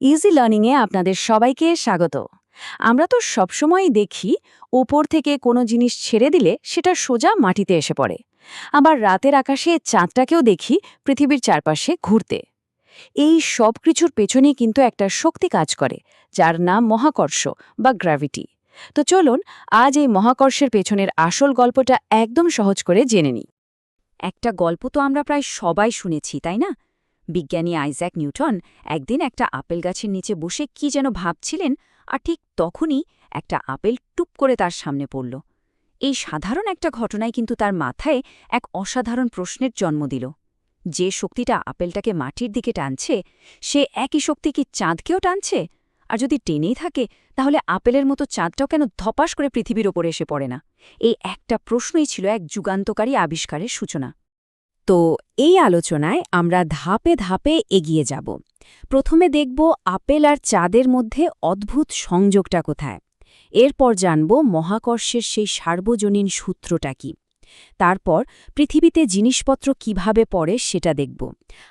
Easy লার্নিংয়ে আপনাদের সবাইকে স্বাগত। আমরা তো সবসময়ই দেখি ওপর থেকে কোনো জিনিস ছেড়ে দিলে সেটা সোজা মাটিতে এসে পড়ে। আবার রাতের আকাশে চাঁদটাকেও দেখি পৃথিবীর চারপাশে ঘুরতে। এই সব কিছুর পেছনে কিন্তু একটা শক্তি কাজ করে, যার নাম মহাকর্ষ বা গ্র্যাভিটি। তো চলুন আজ এই মহাকর্ষের পেছনের আসল গল্পটা একদম সহজ করে জেনে নিই। একটা গল্প তো আমরা প্রায় সবাই শুনেছি, তাই না? বিজ্ঞানী আইজ্যাক নিউটন একদিন একটা আপেল গাছের নিচে বসে কি যেন ভাবছিলেন, আর ঠিক তখনই একটা আপেল টুপ করে তার সামনে পড়ল। এই সাধারণ একটা ঘটনায় কিন্তু তার মাথায় এক অসাধারণ প্রশ্নের জন্ম দিল। যে শক্তিটা আপেলটাকে মাটির দিকে টানছে, সে একই শক্তি কি চাঁদকেও টানছে? আর যদি টেনেই থাকে, তাহলে আপেলের মতো চাঁদটাও কেন ধপাস করে পৃথিবীর ওপরে এসে পড়ে না? এই একটা প্রশ্নই ছিল এক যুগান্তকারী আবিষ্কারের সূচনা। তো এই আলোচনায় আমরা ধাপে ধাপে এগিয়ে যাব। প্রথমে দেখব আপেল আর চাঁদের মধ্যে অদ্ভুত সংযোগটা কোথায়। এরপর জানব মহাকর্ষের সেই সার্বজনীন সূত্রটা কি। তারপর পৃথিবীতে জিনিসপত্র কিভাবে পড়ে সেটা দেখব।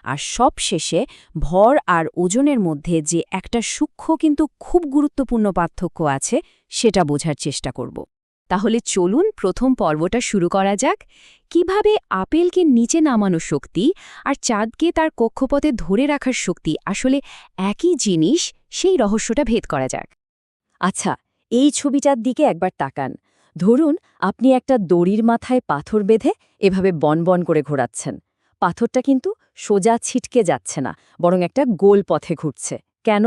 আর সবশেষে ভর আর ওজনের মধ্যে যে একটা সূক্ষ্ম কিন্তু খুব গুরুত্বপূর্ণ পার্থক্য আছে, সেটা বোঝার চেষ্টা করব। তাহলে চলুন প্রথম পর্বটা শুরু করা যাক। কিভাবে আপেলকে নিচে নামানো শক্তি আর চাঁদকে তার কক্ষপথে ধরে রাখার শক্তি আসলে একই জিনিস, সেই রহস্যটা ভেদ করা যাক। আচ্ছা, এই ছবিটার দিকে একবার তাকান। ধরুন আপনি একটা দড়ির মাথায় পাথর বেঁধে এভাবে বনবন করে ঘোরাচ্ছেন। পাথরটা কিন্তু সোজা ছিটকে যাচ্ছে না, বরং একটা গোল পথে ঘুরছে। কেন?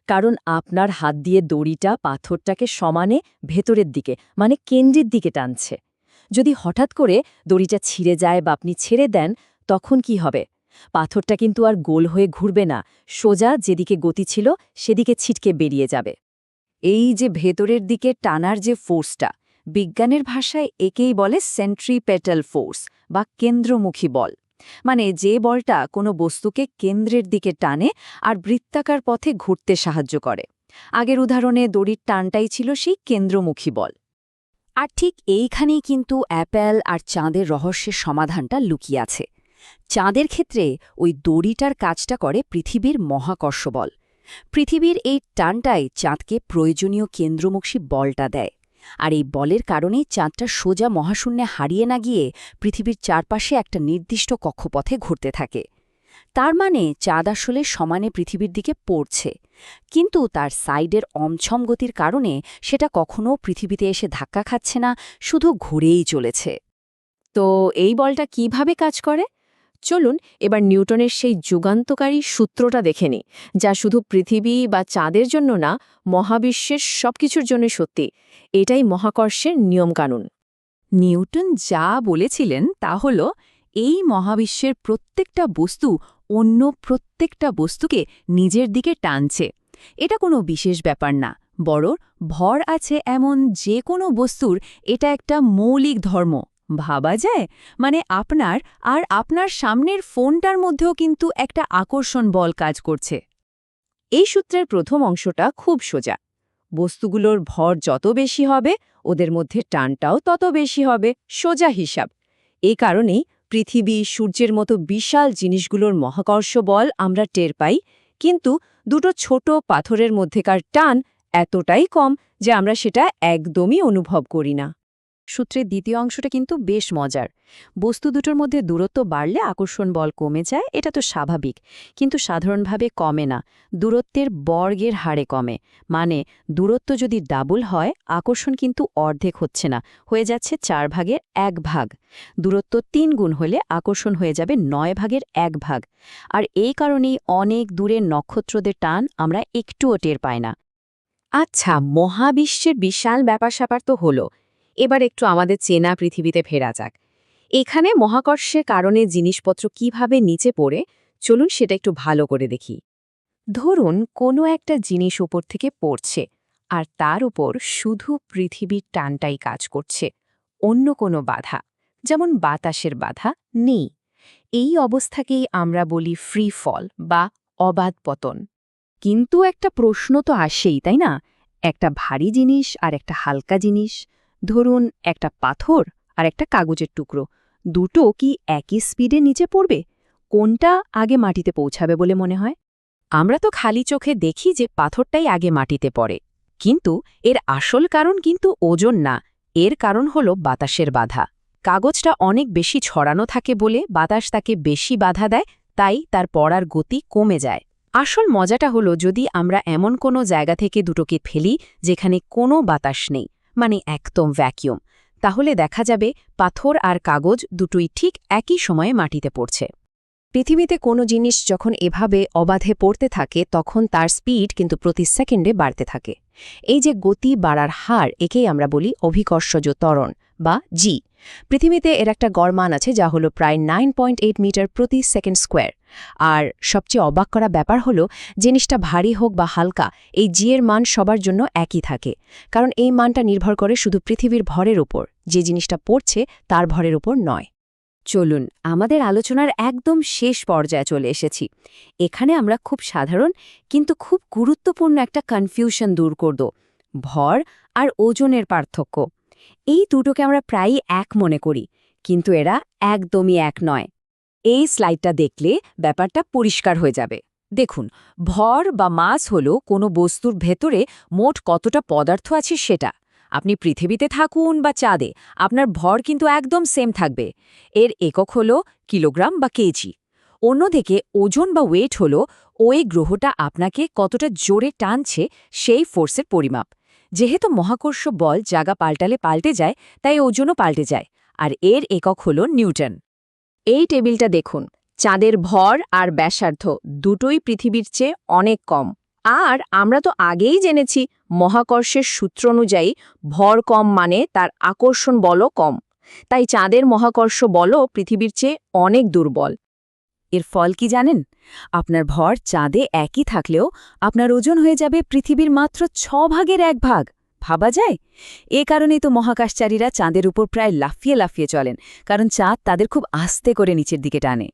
কারণ আপনার হাত দিয়ে দড়িটা পাথরটাকে সমানে ভেতরের দিকে, মানে কেন্দ্রের দিকে টানছে। যদি হঠাৎ করে দড়িটা ছিঁড়ে যায় বা আপনি ছেড়ে দেন, তখন কি হবে? পাথরটা কিন্তু আর গোল হয়ে ঘুরবে না, সোজা যেদিকে গতি ছিল সেদিকে ছিটকে বেরিয়ে যাবে। এই যে ভেতরের দিকে টানার যে ফোর্সটা, বিজ্ঞানের ভাষায় একেই বলে সেন্ট্রিপেটাল ফোর্স বা কেন্দ্রমুখী বল। মানে যে বলটা কোনো বস্তুকে কেন্দ্রের দিকে টানে আর বৃত্তাকার পথে ঘুরতে সাহায্য করে। আগের উদাহরণে দড়ির টানটাই ছিল সেই কেন্দ্রমুখী বল। আর ঠিক এইখানেই কিন্তু অ্যাপেল আর চাঁদের রহস্যের সমাধানটা লুকিয়ে আছে। চাঁদের ক্ষেত্রে ওই দড়িটার কাজটা করে পৃথিবীর মহাকর্ষ বল। পৃথিবীর এই টানটাই চাঁদকে প্রয়োজনীয় কেন্দ্রমুখী বলটা দেয়। আর এই বলের কারণেই চাঁদটা সোজা মহাশূন্যে হারিয়ে না গিয়ে পৃথিবীর চারপাশে একটা নির্দিষ্ট কক্ষপথে ঘুরতে থাকে। তার মানে চাঁদ আসলে সমানে পৃথিবীর দিকে পড়ছে, কিন্তু তার সাইডের অমছম গতির কারণে সেটা কখনও পৃথিবীতে এসে ধাক্কা খাচ্ছে না, শুধু ঘুরেই চলেছে। তো এই বলটা কিভাবে কাজ করে? চলুন এবার নিউটনের সেই যুগান্তকারী সূত্রটা দেখে নিই, যা শুধু পৃথিবী বা চাঁদের জন্য না, মহাবিশ্বের সবকিছুর জন্য সত্যি। এটাই মহাকর্ষের নিয়মকানুন। নিউটন যা বলেছিলেন তা হল, এই মহাবিশ্বের প্রত্যেকটা বস্তু অন্য প্রত্যেকটা বস্তুকে নিজের দিকে টানছে। এটা কোনো বিশেষ ব্যাপার না, বরং ভর আছে এমন যে কোনো বস্তুর এটা একটা মৌলিক ধর্ম। ভাবা যায়, মানে আপনার আর আপনার সামনের ফোনটার মধ্যেও কিন্তু একটা আকর্ষণ বল কাজ করছে। এই সূত্রের প্রথম অংশটা খুব সোজা। বস্তুগুলোর ভর যত বেশি হবে, ওদের মধ্যে টানটাও তত বেশি হবে, সোজা হিসাব। এই কারণেই পৃথিবী, সূর্যের মতো বিশাল জিনিসগুলোর মহাকর্ষ বল আমরা টের পাই, কিন্তু দুটো ছোট পাথরের মধ্যেকার টান এতটাই কম যে আমরা সেটা একদমই অনুভব করি না। সূত্রের দ্বিতীয় অংশটা কিন্তু বেশ মজার। বস্তু দুটোর মধ্যে দূরত্ব বাড়লে আকর্ষণ বল কমে যায়, এটা তো স্বাভাবিক। কিন্তু সাধারণভাবে কমে না, দূরত্বের বর্গের হারে কমে। মানে দূরত্ব যদি ডাবল হয়, আকর্ষণ কিন্তু অর্ধেক হচ্ছে না, হয়ে যাচ্ছে 4 ভাগের 1 ভাগ। দূরত্ব 3 গুণ হলে আকর্ষণ হয়ে যাবে 9 ভাগের 1 ভাগ। আর এই কারণেই অনেক দূরের নক্ষত্রদের টান আমরা একটুও টের পাই না। আচ্ছা, মহাবিশ্বের বিশাল ব্যাপার-স্যাপার তো হলো। এবার একটু আমাদের চেনা পৃথিবীতে ফেরা যাক। এখানে মহাকর্ষের কারণে জিনিসপত্র কিভাবে নিচে পড়ে, চলুন সেটা একটু ভালো করে দেখি। ধরুন কোনো একটা জিনিস উপর থেকে পড়ছে, আর তার উপর শুধু পৃথিবীর টানটাই কাজ করছে, অন্য কোনো বাধা, যেমন বাতাসের বাধা, নেই। এই অবস্থাকেই আমরা বলি ফ্রি ফল বা অবাধ পতন। কিন্তু একটা প্রশ্ন তো আসেই, তাই না? একটা ভারী জিনিস আর একটা হালকা জিনিস, ধরুন একটা পাথর আর একটা কাগজের টুকরো, দুটো কি একই স্পিডে নিচে পড়বে? কোনটা আগে মাটিতে পৌঁছাবে বলে মনে হয়? আমরা তো খালি চোখে দেখি যে পাথরটাই আগে মাটিতে পড়ে, কিন্তু এর আসল কারণ কিন্তু ওজন না, এর কারণ হলো বাতাসের বাধা। কাগজটা অনেক বেশি ছড়ানো থাকে বলে বাতাস তাকে বেশি বাধা দেয়, তাই তার পড়ার গতি কমে যায়। আসল মজাটা হলো যদি আমরা এমন কোনো জায়গা থেকে দুটোকে ফেলি যেখানে কোনো বাতাস নেই, মানে একদম ভ্যাকিউম, তাহলে দেখা যাবে পাথর আর কাগজ দুটোই ঠিক একই সময়ে মাটিতে পড়ছে। পৃথিবীতে কোনো জিনিস যখন এভাবে অবাধে পড়তে থাকে তখন তার স্পিড কিন্তু প্রতি সেকেন্ডে বাড়তে থাকে। এই যে গতি বাড়ার হার, একেই আমরা বলি অভিকর্ষজ ত্বরণ বা জি। পৃথিবীতে এর একটা গড় মান আছে যা হলো প্রায় 9.8 মিটার প্রতি সেকেন্ড স্কোয়ার। আর সবচেয়ে অবাক করা ব্যাপার হলো জিনিসটা ভারী হোক বা হালকা, এই জি এর মান সবার জন্য একই থাকে, কারণ এই মানটা নির্ভর করে শুধু পৃথিবীর ভরের উপর, যে জিনিসটা পড়ছে তার ভরের উপর নয়। চলুন, আমাদের আলোচনার একদম শেষ পর্যায়ে চলে এসেছি। এখানে আমরা খুব সাধারণ কিন্তু খুব গুরুত্বপূর্ণ একটা কনফিউশন দূর করব, ভর আর ওজনের পার্থক্য। এই দুটোকে আমরা প্রায়ই এক মনে করি, কিন্তু এরা একদমই এক নয়। এই স্লাইডটা দেখলে ব্যাপারটা পরিষ্কার হয়ে যাবে। দেখুন, ভর বা মাস হলো কোনো বস্তুর ভেতরে মোট কতটা পদার্থ আছে সেটা। আপনি পৃথিবীতে থাকুন বা চাঁদে, আপনার ভর কিন্তু একদম সেম থাকবে। এর একক হলো কিলোগ্রাম বা কেজি। অন্যদিকে ওজন বা ওয়েট হলো ওই গ্রহটা আপনাকে কতটা জোরে টানছে সেই ফোর্সের পরিমাপ। যেহেতু মহাকর্ষ বল জায়গা পাল্টালে পাল্টে যায়, তাই ওজনও পাল্টে যায়, আর এর একক হলো নিউটন। এই টেবিলটা দেখুন, চাঁদের ভর আর ব্যাসার্ধ দুটোই পৃথিবীর চেয়ে অনেক কম। আর আমরা তো আগেই জেনেছি মহাকর্ষের সূত্র অনুযায়ী ভর কম মানে তার আকর্ষণ বলও কম। তাই চাঁদের মহাকর্ষ বলও পৃথিবীর চেয়ে অনেক দুর্বল। এর ফল কি জানেন? আপনার ভর চাঁদে একই থাকলেও আপনার ওজন হয়ে যাবে পৃথিবীর মাত্র 6/1 ভাবা যায়? এ কারণেই তো মহাকাশচারীরা চাঁদের উপর প্রায় লাফিয়ে লাফিয়ে চলেন, কারণ চাঁদ তাদের খুব আস্তে করে নিচের দিকে টানে।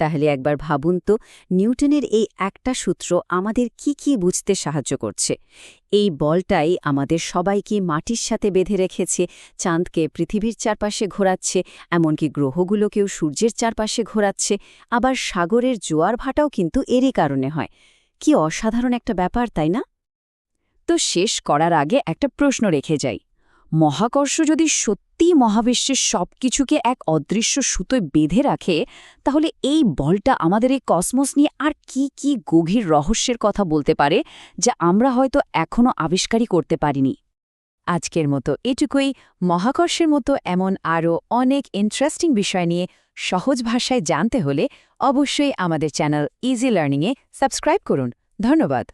তাহলে একবার ভাবুন তো, নিউটনের এই একটা সূত্র আমাদের কি কি বুঝতে সাহায্য করছে। এই বলটাই আমাদের সবাইকে মাটির সাথে বেঁধে রেখেছে, চাঁদকে পৃথিবীর চারপাশে ঘোরাচ্ছে, এমনকি গ্রহগুলোকেও সূর্যের চারপাশে ঘোরাচ্ছে। আবার সাগরের জোয়ার ভাটাও কিন্তু এরই কারণে হয়। কি অসাধারণ একটা ব্যাপার, তাই না? তো শেষ করার আগে একটা প্রশ্ন রেখে যাই। মহাকর্ষ যদি সত্যিই মহাবিশ্বের সবকিছুকে এক অদৃশ্য সুতোয় বেঁধে রাখে, তাহলে এই বলটা আমাদের এই কসমস নিয়ে আর কি কি গভীর রহস্যের কথা বলতে পারে, যা আমরা হয়তো এখনও আবিষ্কারই করতে পারিনি। আজকের মতো এটুকুই। মহাকর্ষের মতো এমন আরও অনেক ইন্টারেস্টিং বিষয় নিয়ে সহজ ভাষায় জানতে হলে অবশ্যই আমাদের চ্যানেল ইজি লার্নিংয়ে সাবস্ক্রাইব করুন। ধন্যবাদ।